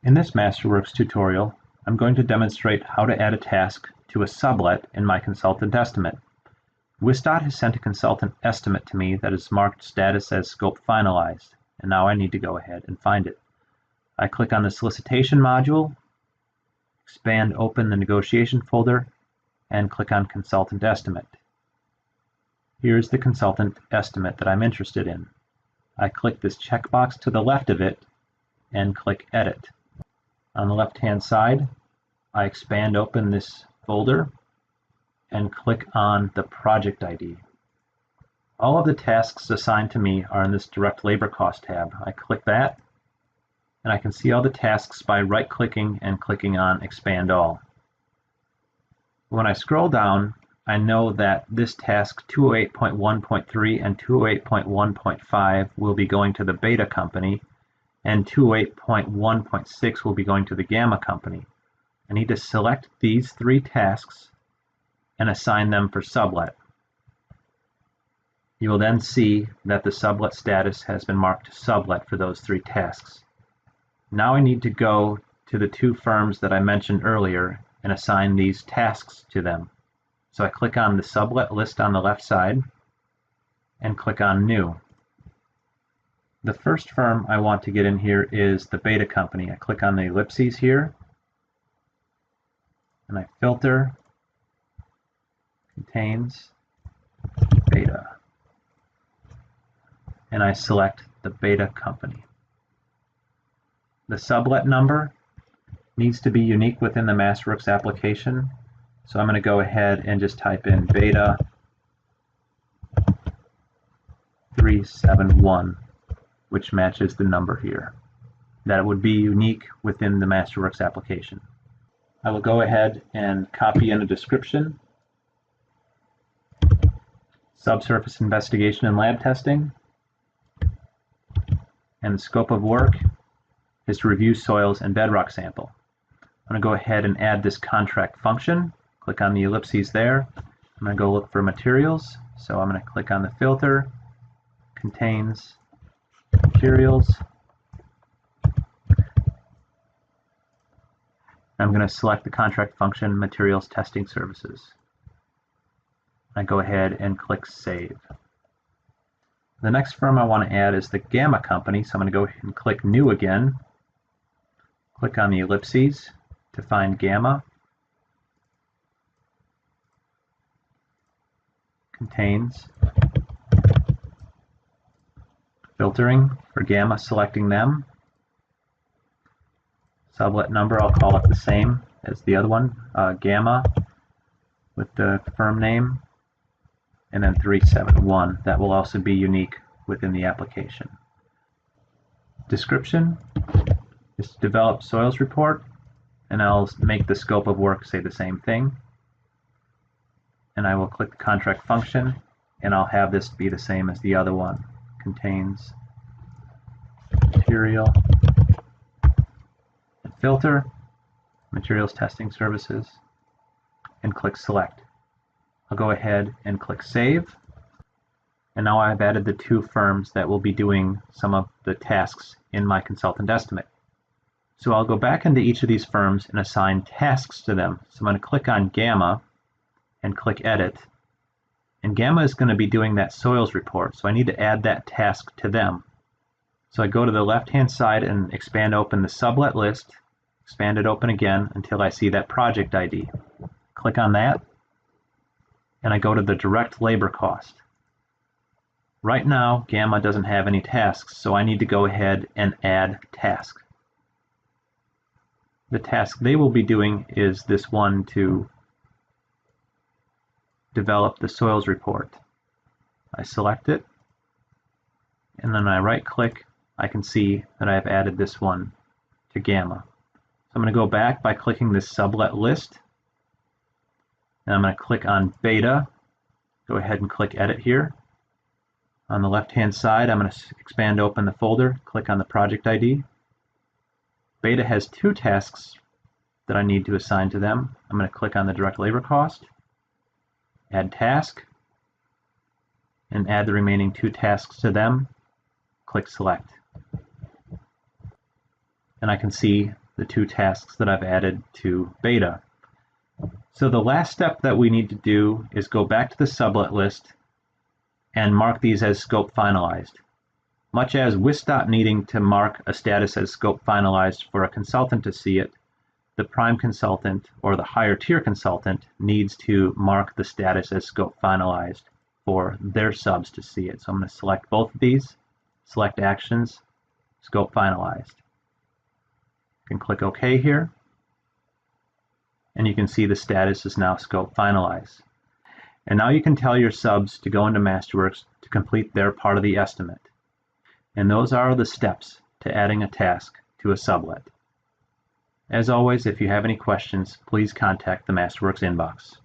In this Masterworks tutorial, I'm going to demonstrate how to add a task to a sublet in my consultant estimate. Wisdot has sent a consultant estimate to me that is marked status as scope finalized, and now I need to go ahead and find it. I click on the solicitation module, expand open the negotiation folder, and click on consultant estimate. Here's the consultant estimate that I'm interested in. I click this checkbox to the left of it and click edit. On the left-hand side, I expand open this folder and click on the project ID. All of the tasks assigned to me are in this direct labor cost tab. I click that, and I can see all the tasks by right-clicking and clicking on expand all. When I scroll down, I know that this task 208.1.3 and 208.1.5 will be going to the beta company, and 208.1.6 will be going to the gamma company. I need to select these three tasks and assign them for sublet. You will then see that the sublet status has been marked sublet for those three tasks. Now I need to go to the two firms that I mentioned earlier and assign these tasks to them. So I click on the sublet list on the left side and click on New. The first firm I want to get in here is the beta company. I click on the ellipses here and I filter contains beta, and I select the beta company. The sublet number needs to be unique within the Masterworks application, so I'm going to go ahead and just type in beta 371, which matches the number here. That would be unique within the Masterworks application. I will go ahead and copy in a description. Subsurface investigation and lab testing. And the scope of work is to review soils and bedrock sample. I'm going to go ahead and add this contract function. Click on the ellipses there. I'm going to go look for materials. So I'm going to click on the filter, contains materials. I'm going to select the contract function, materials testing services. I go ahead and click save. The next firm I want to add is the gamma company, so I'm going to go ahead and click new again. Click on the ellipses to find gamma. Contains. Filtering for gamma, selecting them. Sublet number, I'll call it the same as the other one, gamma with the firm name, and then 371. That will also be unique within the application. Description is to develop soils report, and I'll make the scope of work say the same thing. And I will click the contract function, and I'll have this be the same as the other one. Contains material, and filter, materials testing services, and click select. I'll go ahead and click save. And now I've added the two firms that will be doing some of the tasks in my consultant estimate. So I'll go back into each of these firms and assign tasks to them. So I'm going to click on gamma and click edit. And gamma is going to be doing that soils report, so I need to add that task to them. So I go to the left-hand side and expand open the sublet list, expand it open again until I see that project ID. Click on that, and I go to the direct labor cost. Right now, gamma doesn't have any tasks, so I need to go ahead and add task. The task they will be doing is this one to develop the soils report. I select it, and then I right-click. I can see that I've added this one to gamma. So I'm going to go back by clicking this sublet list, and I'm going to click on beta. Go ahead and click edit here. On the left-hand side, I'm going to expand open the folder, click on the project ID. Beta has two tasks that I need to assign to them. I'm going to click on the direct labor cost, add task, and add the remaining two tasks to them. Click select. And I can see the 2 tasks that I've added to beta. So the last step that we need to do is go back to the sublet list and mark these as scope finalized. Much as WISDOT needing to mark a status as scope finalized for a consultant to see it, the prime consultant or the higher tier consultant needs to mark the status as scope finalized for their subs to see it. So I'm going to select both of these, select actions, scope finalized. You can click OK here, and you can see the status is now scope finalized. And now you can tell your subs to go into Masterworks to complete their part of the estimate. And those are the steps to adding a task to a sublet. As always, if you have any questions, please contact the Masterworks inbox.